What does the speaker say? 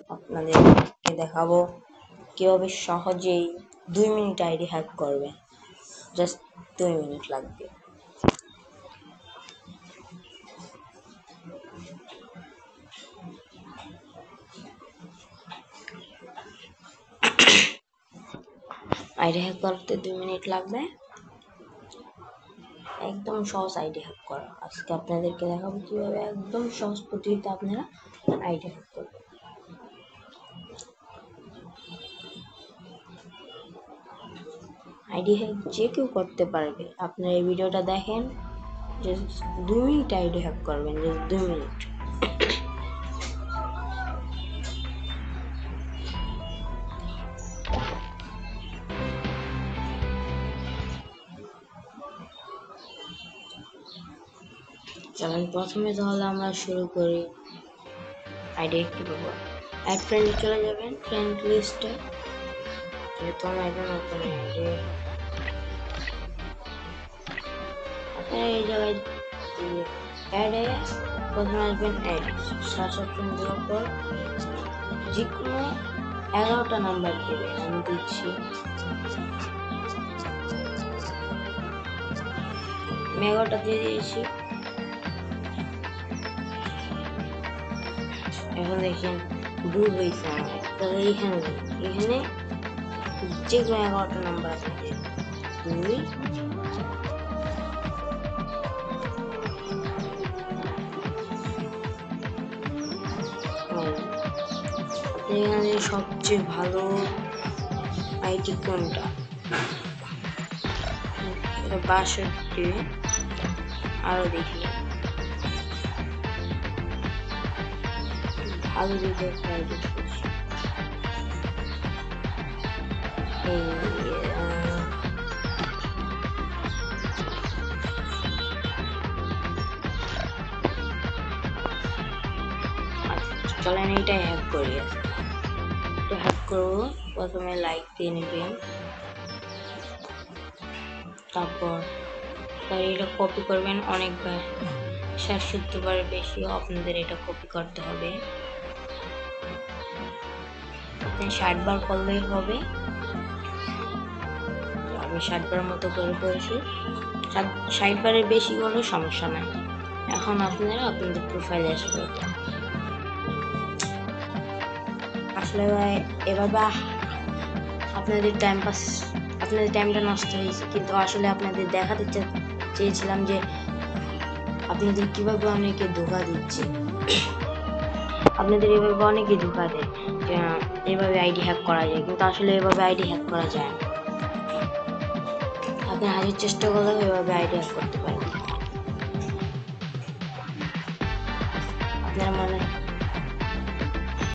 আপনাদেরকে দেখাবো কিভাবে সহজেই 2 মিনিট আইডি হ্যাক করবে। জাস্ট 2 মিনিট লাগবে। আইডি হ্যাক করতে 2 মিনিট লাগবে। একদম সহজ আইডি হ্যাক করা। আজকে আপনাদেরকে দেখাবো কিভাবে একদম সহজ পদ্ধতিতে আপনারা আইডি হ্যাক করবেন। আইডি হ্যাক যে কেউ করতে পারবে। আপনারা এই ভিডিওটা দেখেন, জাস্ট 2 মিনিট আইডি হ্যাক করবেন, জাস্ট 2 মিনিট। চলেন প্রথমে তাহলে আমরা শুরু করি। আইডি একটি পাবো, অ্যাড ফ্রেন্ডে চলে যাবেন, ফ্রেন্ড লিস্টে। যেহেতু আমার এটা নতুন আইডি, আপনারা এই জায়গায় অ্যাডে প্রথমে আসবেন, অ্যাড সার্চ অপশন দেওয়ার পর যে কোনো 11টা নাম্বার দেবেন। আমি দিচ্ছি 11টা দিয়ে দিয়েছি। এখন দেখেন ভুল হয়েছে আমার, তাহলে এখানে যে কোনো 11টা নাম্বার আছে, 2 এখানে সবচেয়ে ভালো আইডি কোনটা? এটা 62। আরো দেখি ভালো দিকে আইডি খুঁজছি। চলেন এইটাই হ্যাক করি। এটা হ্যাক করবো। প্রথমে লাইক দিয়ে নেবেন, তারপর এটা কপি করবেন অনেকবার, 70 বার বেশি আপনাদের এটা কপি করতে হবে। আপনি 60 বার করলেই হবে। আমি 60 বার মতো করে করেছি। 60 বারের বেশি করলেও সমস্যা নাই। এখন আপনারা আপনাদের প্রোফাইলে আসবে। আসলে এভাবে আপনাদের টাইমটা নষ্ট হয়েছে, কিন্তু আসলে আপনাদের দেখাতে চেয়েছিলাম যে আপনাদের কিভাবে অনেকে ধোঁকা দিচ্ছে। আপনাদের এভাবে অনেকে ধোঁকা দেয় যে এভাবে আইডি হ্যাক করা যায়, কিন্তু আসলে এভাবে আইডি হ্যাক করা যায় না। আপনি হাজার চেষ্টা করলেও এভাবে আইডি হ্যাক করতে পারেন। আপনারা